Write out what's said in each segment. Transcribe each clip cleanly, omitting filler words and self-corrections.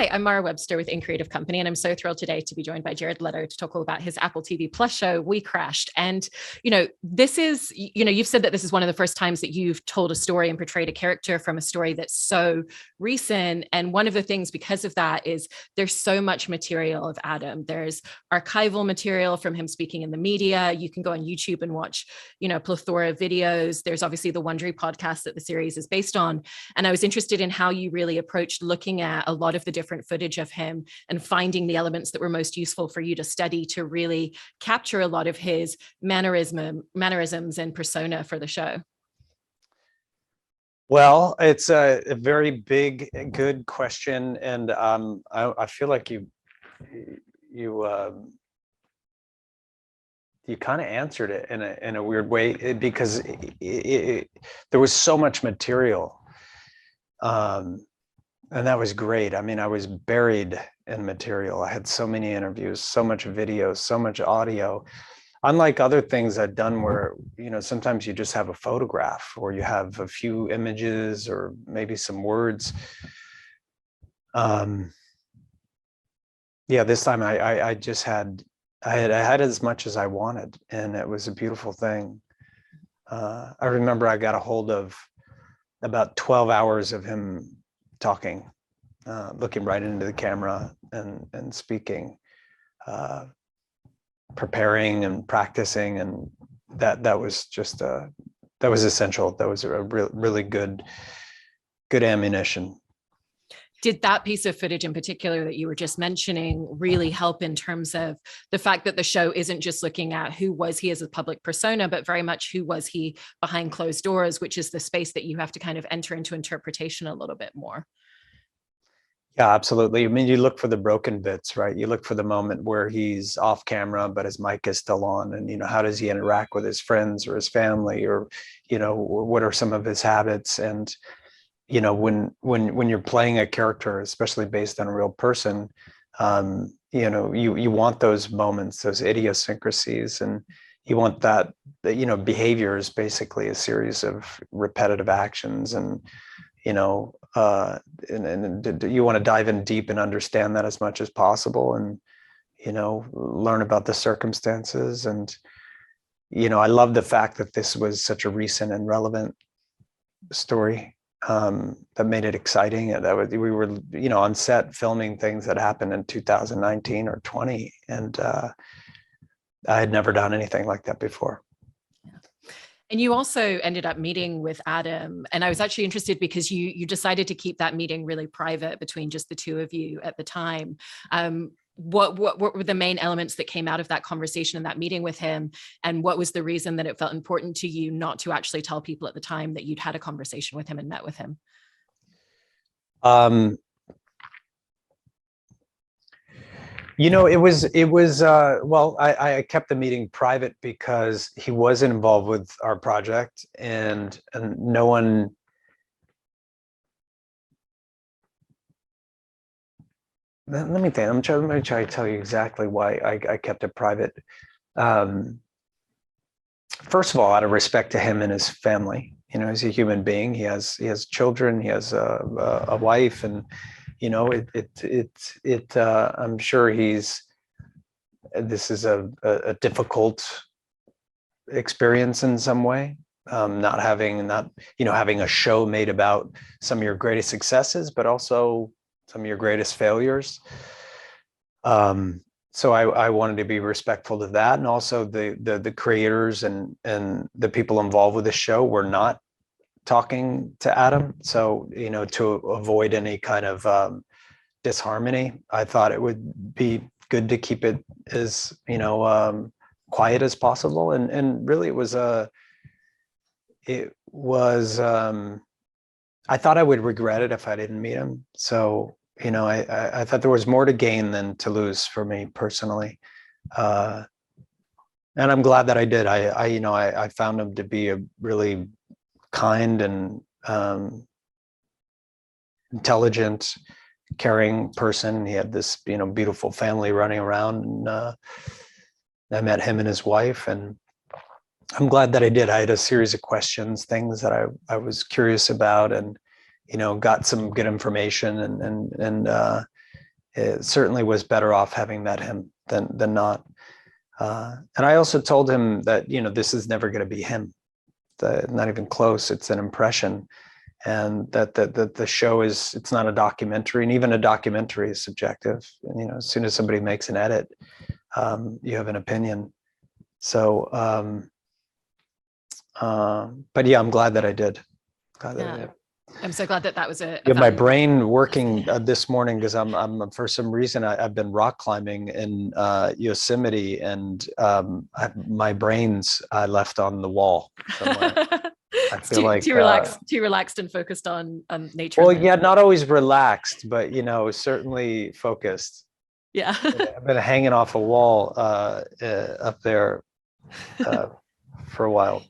Hi, I'm Mara Webster with In Creative Company, and I'm so thrilled today to be joined by Jared Leto to talk all about his Apple TV Plus show, WeCrashed. And, this is, you've said that this is one of the first times that you've told a story and portrayed a character from a story that's so recent. And one of the things because of that is there's so much material of Adam. There's archival material from him speaking in the media. You can go on YouTube and watch, plethora of videos. There's obviously the Wondery podcast that the series is based on. And I was interested in how you really approached looking at a lot of the different footage of him and finding the elements that were most useful for you to study to really capture a lot of his mannerisms and persona for the show. Well, it's a very big, good question, and I feel like you kind of answered it in a weird way because there was so much material. And that was great. I mean, I was buried in material. I had so many interviews, so much video, so much audio. Unlike other things I've done where, sometimes you just have a photograph or you have a few images or maybe some words. Yeah, this time I had as much as I wanted, and it was a beautiful thing. I remember I got a hold of about 12 hours of him talking, looking right into the camera and speaking, preparing and practicing, and that was just that was essential. That was a really good ammunition. Did that piece of footage in particular that you were just mentioning really help in terms of the fact that the show isn't just looking at who was he as a public persona, but very much who was he behind closed doors, which is the space that you have to kind of enter into interpretation a little bit more? Yeah, absolutely. I mean, you look for the broken bits, right? You look for the moment where he's off camera, but his mic is still on. And, how does he interact with his friends or his family, or, what are some of his habits? And, when you're playing a character, especially based on a real person, you want those moments, those idiosyncrasies, and you want that, behavior is basically a series of repetitive actions, and, and you want to dive in deep and understand that as much as possible, and, learn about the circumstances. And, I love the fact that this was such a recent and relevant story. That made it exciting. We were, on set filming things that happened in 2019 or 20, and I had never done anything like that before. And you also ended up meeting with Adam, and I was actually interested because you decided to keep that meeting really private between just the two of you at the time. What were the main elements that came out of that conversation and that meeting with him? And what was the reason that it felt important to you not to actually tell people at the time that you'd had a conversation with him and met with him? It was well, I kept the meeting private because he wasn't involved with our project, and no one. Let me think. I'm going to try to tell you exactly why I kept it private. First of all, out of respect to him and his family, he's a human being. He has children. He has a wife, and I'm sure this is a difficult experience in some way. Not having a show made about some of your greatest successes, but also some of your greatest failures. So I wanted to be respectful to that. And also the creators and the people involved with the show were not talking to Adam. So, to avoid any kind of disharmony, I thought it would be good to keep it as, quiet as possible. And really I thought I would regret it if I didn't meet him. So, I thought there was more to gain than to lose for me personally. And I'm glad that I did. I found him to be a really kind and intelligent, caring person. He had this, beautiful family running around, and I met him and his wife, and I'm glad that I did. I had a series of questions, things that I was curious about, and got some good information, and it certainly was better off having met him than not. And I also told him that, this is never going to be him, not even close. It's an impression, and that the show it's not a documentary, and even a documentary is subjective. And, as soon as somebody makes an edit, you have an opinion. So, but yeah, I'm glad that I did. Glad that I did. I'm so glad that was a my brain working this morning, because I'm for some reason I've been rock climbing in Yosemite, and my brains I left on the wall somewhere. I feel like too relaxed and focused on nature. Well, yeah, not always relaxed, but certainly focused. Yeah. I've been hanging off a wall up there for a while.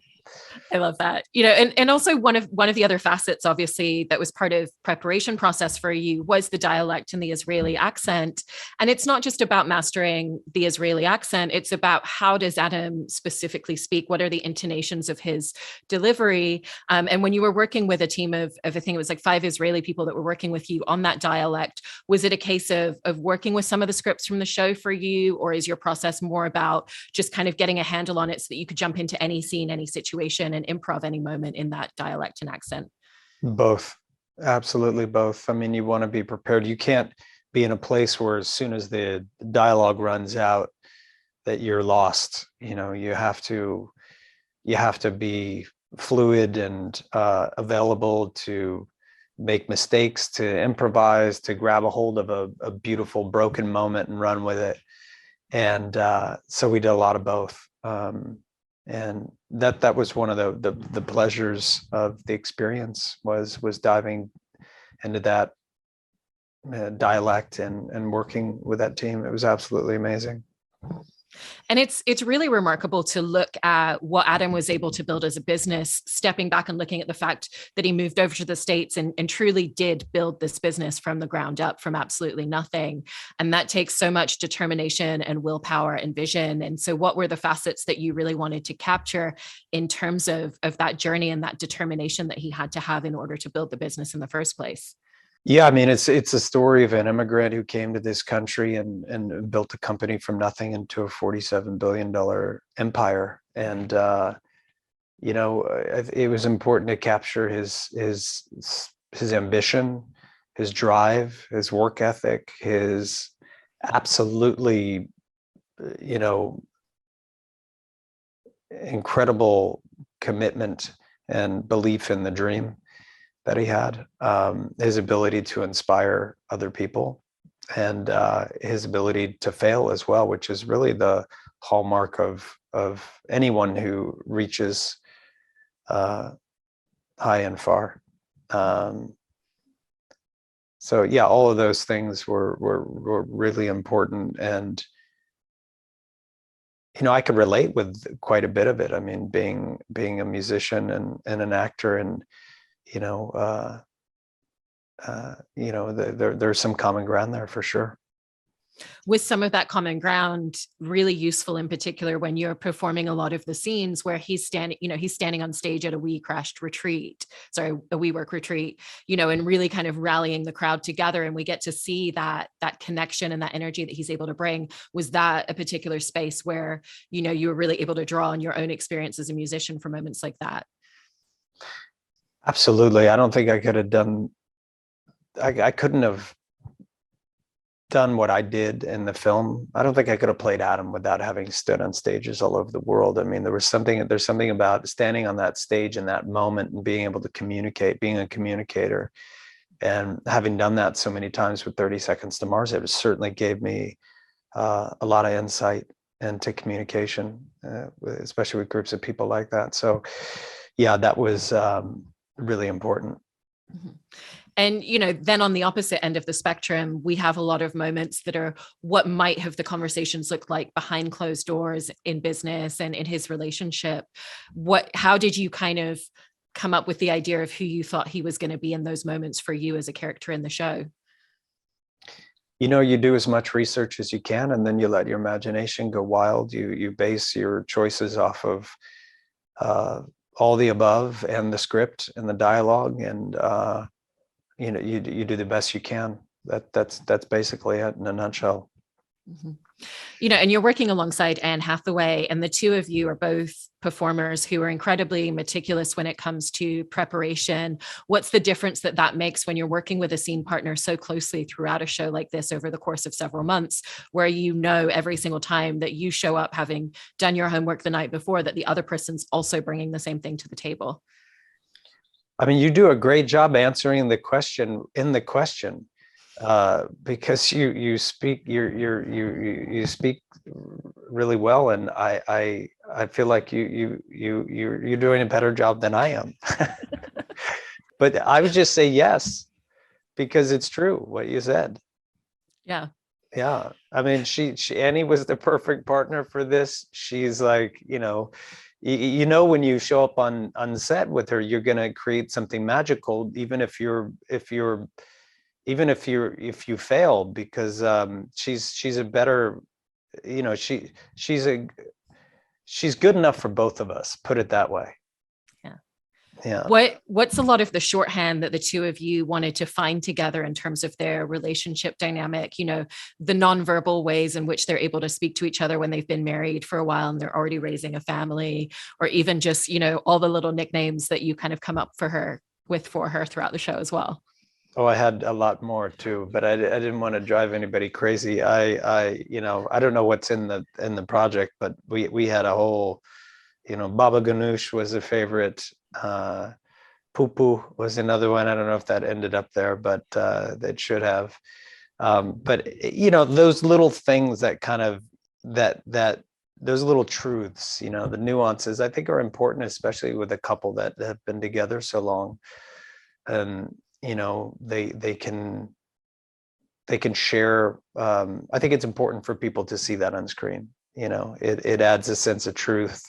I love that. And also one of the other facets, obviously, that was part of preparation process for you was the dialect and the Israeli accent. And it's not just about mastering the Israeli accent. It's about how does Adam specifically speak? What are the intonations of his delivery? And when you were working with a team of I think it was like 5 Israeli people that were working with you on that dialect, was it a case of working with some of the scripts from the show for you? Or is your process more about just kind of getting a handle on it so that you could jump into any scene, any situation, and improv any moment in that dialect and accent? Both. Absolutely both. I mean, you want to be prepared. You can't be in a place where as soon as the dialogue runs out that you're lost. You have to be fluid and available to make mistakes, to improvise, to grab a hold of a beautiful broken moment and run with it. And so we did a lot of both. And that was one of the pleasures of the experience was diving into that dialect and working with that team. It was absolutely amazing. And it's really remarkable to look at what Adam was able to build as a business, stepping back and looking at the fact that he moved over to the States and truly did build this business from the ground up, from absolutely nothing. And that takes so much determination and willpower and vision. And so what were the facets that you really wanted to capture in terms of that journey and that determination that he had to have in order to build the business in the first place? Yeah, I mean, it's a story of an immigrant who came to this country and built a company from nothing into a $47 billion empire. And it was important to capture his ambition, his drive, his work ethic, his absolutely, incredible commitment and belief in the dream that he had, his ability to inspire other people, and his ability to fail as well, which is really the hallmark of anyone who reaches high and far. So yeah, all of those things were really important, and I could relate with quite a bit of it. I mean, being a musician and an actor, and there's some common ground there for sure. Was some of that common ground really useful, in particular when you're performing a lot of the scenes where he's standing on stage at a WeCrashed retreat, a WeWork retreat, and really kind of rallying the crowd together, and we get to see that connection and that energy that he's able to bring? Was that a particular space where you were really able to draw on your own experience as a musician for moments like that? Absolutely. I don't think I could have done. I couldn't have done what I did in the film. I don't think I could have played Adam without having stood on stages all over the world. I mean, there's something about standing on that stage in that moment and being able to communicate, being a communicator, and having done that so many times with 30 Seconds to Mars, it certainly gave me a lot of insight into communication, especially with groups of people like that. So yeah, that was really important. Mm-hmm. And, then on the opposite end of the spectrum, we have a lot of moments that are what might have the conversations looked like behind closed doors in business and in his relationship. How did you kind of come up with the idea of who you thought he was going to be in those moments for you as a character in the show? You do as much research as you can, and then you let your imagination go wild. You base your choices off of all the above and the script and the dialogue, and you do the best you can. That's basically it in a nutshell. Mhm. And you're working alongside Anne Hathaway, and the two of you are both performers who are incredibly meticulous when it comes to preparation. What's the difference that makes when you're working with a scene partner so closely throughout a show like this over the course of several months, where every single time that you show up having done your homework the night before, that the other person's also bringing the same thing to the table? I mean, you do a great job answering the question in the question, because you speak you speak really well, and I feel like you're doing a better job than I am. But I would just say yes, because it's true what you said. Yeah. Yeah, I mean, she Annie was the perfect partner for this. She's like, when you show up on set with her, you're gonna create something magical, even if you fail, because she's a better, she's good enough for both of us, put it that way. Yeah. Yeah. What's a lot of the shorthand that the two of you wanted to find together in terms of their relationship dynamic, the nonverbal ways in which they're able to speak to each other when they've been married for a while and they're already raising a family, or even just, all the little nicknames that you kind of come up for her throughout the show as well? Oh, I had a lot more too, but I didn't want to drive anybody crazy. I don't know what's in the project, but we had a whole, Baba Ganoush was a favorite. Poo Poo was another one. I don't know if that ended up there, but that should have. But those little things that kind of that those little truths, the nuances, I think are important, especially with a couple that have been together so long. And they can share. I think it's important for people to see that on screen. It adds a sense of truth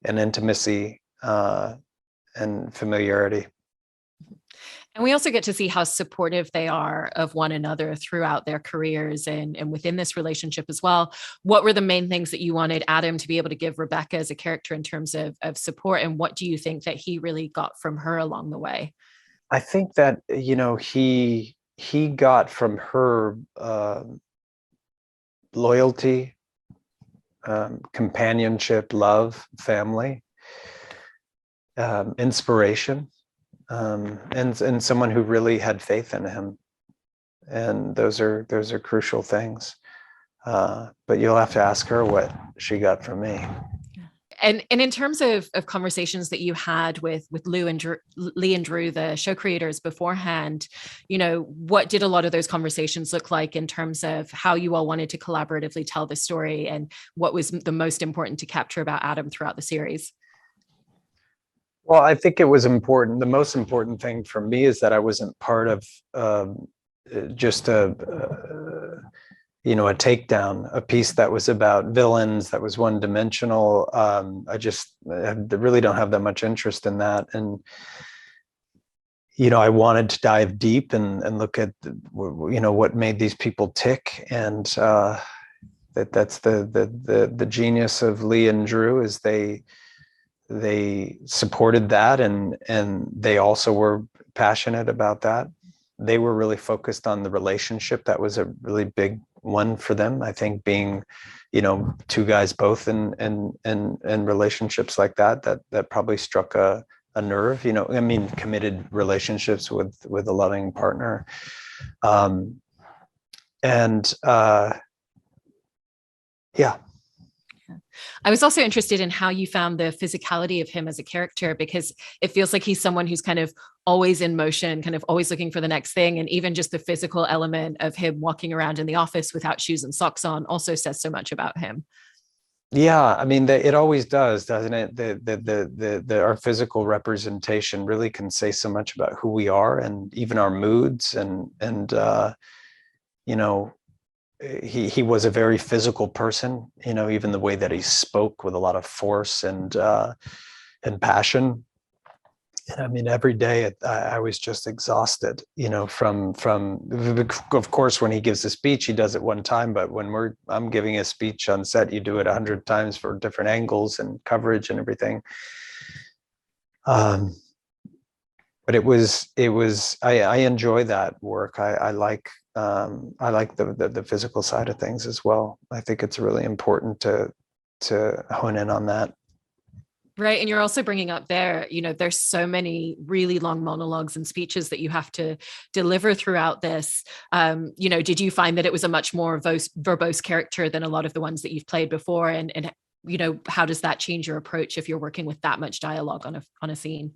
and intimacy, and familiarity. And we also get to see how supportive they are of one another throughout their careers and within this relationship as well. What were the main things that you wanted Adam to be able to give Rebecca as a character in terms of support? And what do you think that he really got from her along the way? I think that, he got from her loyalty, companionship, love, family, inspiration, and someone who really had faith in him. And those are crucial things. But you'll have to ask her what she got from me. And in terms of conversations that you had with Lee and Drew, the show creators beforehand, what did a lot of those conversations look like in terms of how you all wanted to collaboratively tell the story, and what was the most important to capture about Adam throughout the series? Well, I think it was important. The most important thing for me is that I wasn't part of just a takedown, a piece that was about villains, that was one dimensional. I really don't have that much interest in that. And, I wanted to dive deep and look at, what made these people tick. And that's the genius of Lee and Drew, is they supported that, and they also were passionate about that. They were really focused on the relationship. That was a really big one for them. I think being, two guys both in relationships like that probably struck a nerve. Committed relationships with a loving partner, and yeah. I was also interested in how you found the physicality of him as a character, because it feels like he's someone who's kind of always in motion, kind of always looking for the next thing. And even just the physical element of him walking around in the office without shoes and socks on also says so much about him. Yeah, I mean, it always does, doesn't it? Our physical representation really can say so much about who we are, and even our moods, and he was a very physical person, even the way that he spoke with a lot of force and passion. And I mean, every day I was just exhausted, from, of course, when he gives a speech, he does it one time, but when I'm giving a speech on set, you do it 100 times for different angles and coverage and everything. But I enjoy that work. I like I like the physical side of things as well. I think it's really important to hone in on that. Right. And you're also bringing up there, there's so many really long monologues and speeches that you have to deliver throughout this. Did you find that it was a much more verbose character than a lot of the ones that you've played before? And how does that change your approach if you're working with that much dialogue on a scene?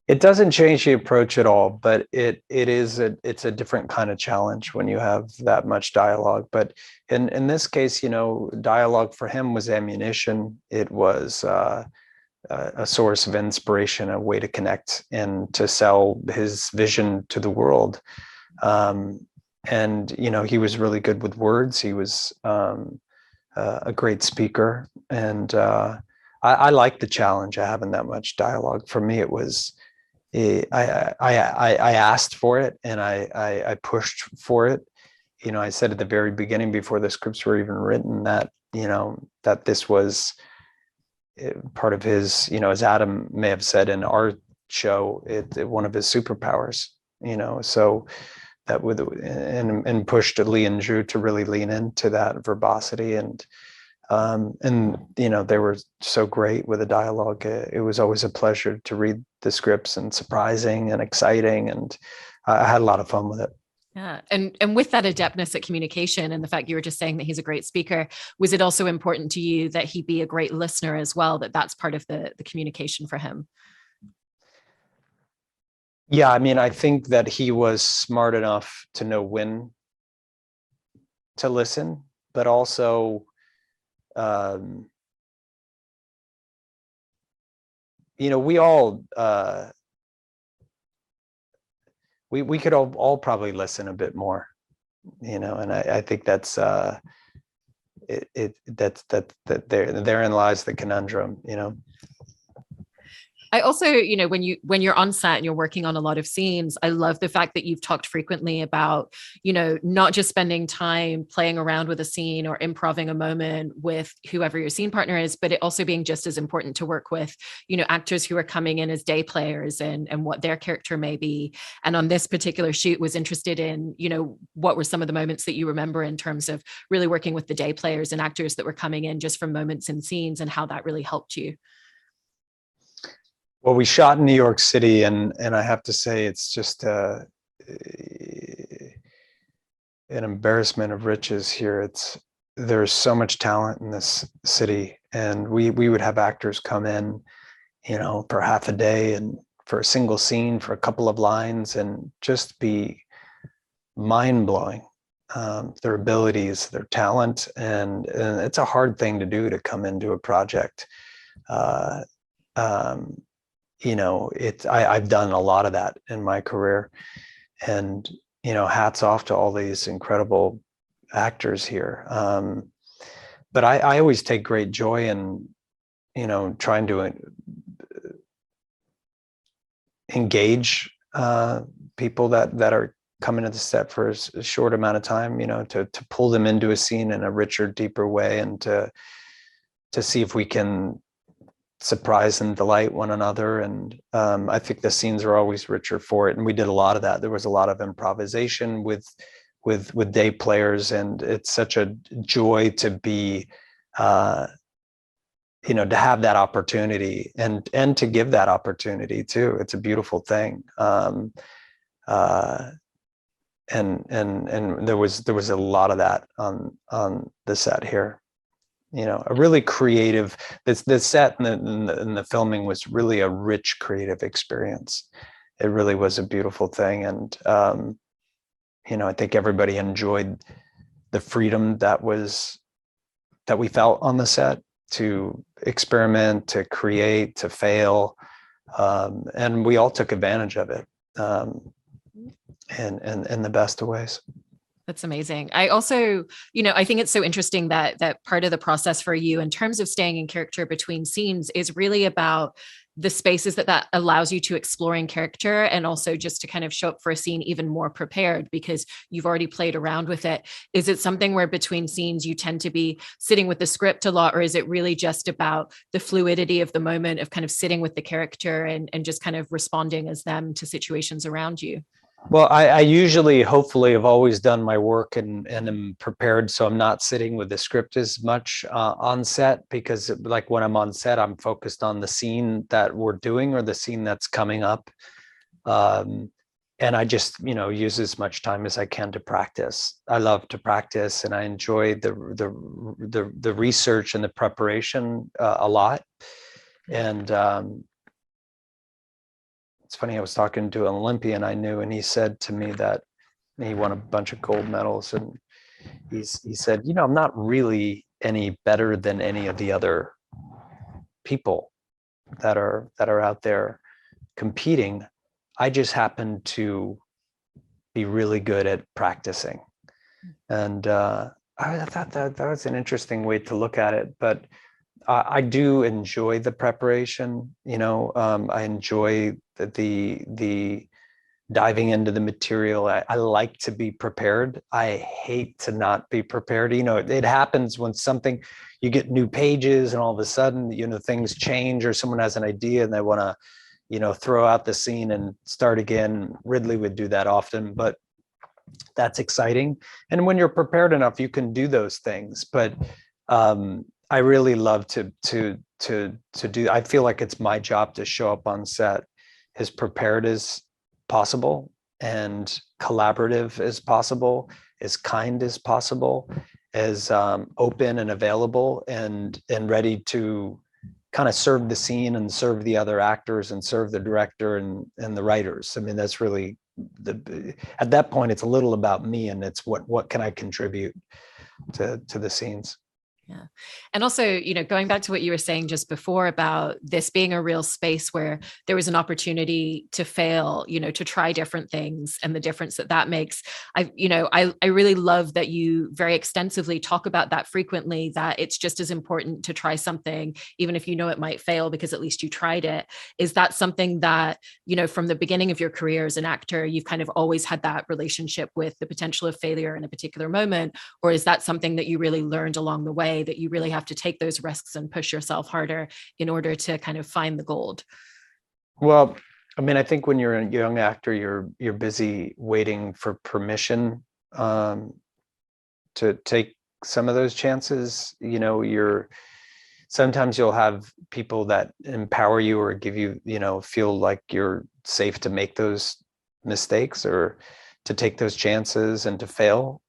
It doesn't change the approach at all, but it's a different kind of challenge when you have that much dialogue. But in this case, dialogue for him was ammunition. It was a source of inspiration, a way to connect and to sell his vision to the world. And he was really good with words. He was a great speaker, and I like the challenge of having that much dialogue. For me, it was. I asked for it, and I pushed for it. I said at the very beginning, before the scripts were even written, that that this was part of his, as Adam may have said in our show, one of his superpowers. So that would and pushed Lee and Drew to really lean into that verbosity, and they were so great with the dialogue. It was always a pleasure to read the scripts, and surprising and exciting, and I had a lot of fun with it. Yeah. And with that adeptness at communication and the fact you were just saying that he's a great speaker, was it also important to you that he be a great listener as well, that's part of the communication for him? Yeah, I think that he was smart enough to know when to listen, but also we all we could all probably listen a bit more, and I think that's therein lies the conundrum. I also, when you're on set and you're working on a lot of scenes, I love the fact that you've talked frequently about, not just spending time playing around with a scene or improving a moment with whoever your scene partner is, but it also being just as important to work with, actors who are coming in as day players and what their character may be. And on this particular shoot, was interested in, what were some of the moments that you remember in terms of really working with the day players and actors that were coming in just from moments in scenes, and how that really helped you? Well, we shot in New York City, and I have to say, it's just an embarrassment of riches here. There's so much talent in this city, and we would have actors come in, for half a day and for a single scene, for a couple of lines, and just be mind-blowing. Their abilities, their talent, and it's a hard thing to do, to come into a project. I've done a lot of that in my career, and hats off to all these incredible actors here. But I always take great joy in trying to engage people that are coming to the set for a short amount of time, to pull them into a scene in a richer, deeper way, and to see if we can surprise and delight one another. And I think the scenes are always richer for it, and we did a lot of that. There was a lot of improvisation with day players, and it's such a joy to be to have that opportunity, and to give that opportunity too. It's a beautiful thing. And there was a lot of that on the set here. A really creative, the set and the filming was really a rich creative experience. It really was a beautiful thing. And, I think everybody enjoyed the freedom that we felt on the set, to experiment, to create, to fail. And we all took advantage of it, in the best of ways. That's amazing. I also, I think it's so interesting that part of the process for you in terms of staying in character between scenes is really about the spaces that allows you to explore in character, and also just to kind of show up for a scene even more prepared because you've already played around with it. Is it something where between scenes you tend to be sitting with the script a lot, or is it really just about the fluidity of the moment of kind of sitting with the character and just kind of responding as them to situations around you? Well, I usually, hopefully, have always done my work and am prepared, so I'm not sitting with the script as much on set, because like when I'm on set, I'm focused on the scene that we're doing or the scene that's coming up, and I just use as much time as I can to practice. I love to practice, and I enjoy the research and the preparation a lot, and it's funny, I was talking to an Olympian I knew, and he said to me that he won a bunch of gold medals, and he said, I'm not really any better than any of the other people that are out there competing. I just happen to be really good at practicing. And I thought that was an interesting way to look at it. But I do enjoy the preparation. I enjoy the diving into the material. I like to be prepared. I hate to not be prepared. It happens when you get new pages and all of a sudden, things change, or someone has an idea and they want to, throw out the scene and start again. Ridley would do that often, but that's exciting. And when you're prepared enough, you can do those things. But I really love to do. I feel like it's my job to show up on set as prepared as possible, and collaborative as possible, as kind as possible, as open and available, and ready to kind of serve the scene and serve the other actors and serve the director and the writers. I mean, that's really at that point, it's a little about me, and it's what can I contribute to the scenes. Yeah. And also, going back to what you were saying just before about this being a real space where there was an opportunity to fail, to try different things, and the difference that makes. I really love that you very extensively talk about that frequently, that it's just as important to try something, even if it might fail, because at least you tried it. Is that something that, from the beginning of your career as an actor, you've kind of always had that relationship with the potential of failure in a particular moment? Or is that something that you really learned along the way, that you really have to take those risks and push yourself harder in order to kind of find the gold? Well, I mean, I think when you're a young actor, you're busy waiting for permission to take some of those chances. Sometimes you'll have people that empower you or give you, feel like you're safe to make those mistakes or to take those chances and to fail.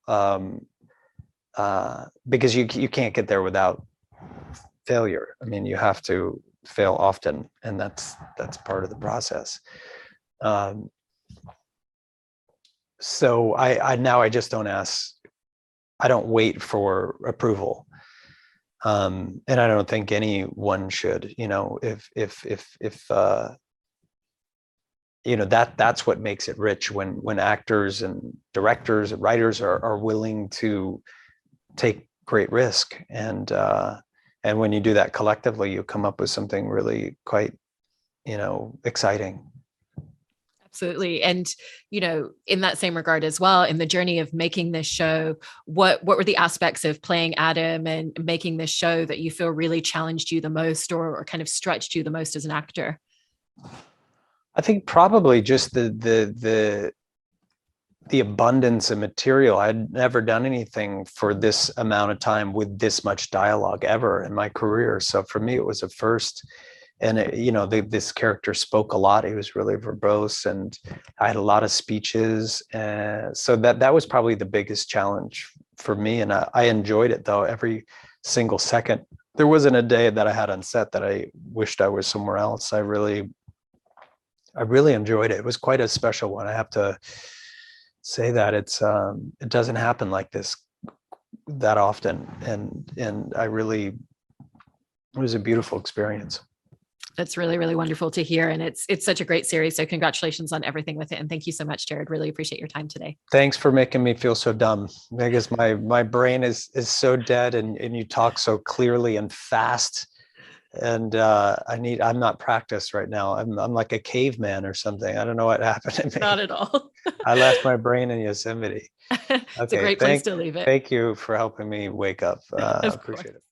Because you can't get there without failure. I mean, you have to fail often, and that's part of the process. So I just don't ask. I don't wait for approval, and I don't think anyone should. That's what makes it rich, when actors and directors and writers are willing to take great risk, and when you do that collectively, you come up with something really quite exciting. Absolutely. And in that same regard as well, in the journey of making this show, what were the aspects of playing Adam and making this show that you feel really challenged you the most, or kind of stretched you the most as an actor? I think probably just the abundance of material. I'd never done anything for this amount of time with this much dialogue ever in my career. So for me, it was a first. And this character spoke a lot. He was really verbose, and I had a lot of speeches. So that was probably the biggest challenge for me. And I enjoyed it, though, every single second. There wasn't a day that I had on set that I wished I was somewhere else. I really enjoyed it. It was quite a special one. I have to say that it doesn't happen like this that often, and it was a beautiful experience. That's really, really wonderful to hear, and it's such a great series. So congratulations on everything with it, and thank you so much, Jared. Really appreciate your time today. Thanks for making me feel so dumb. I guess my brain is so dead, and you talk so clearly and fast, and I'm not practiced right now. I'm like a caveman or something. I don't know what happened to me. Not at all. I left my brain in Yosemite. It's a great place to leave it. Thank you for helping me wake up. Appreciate it.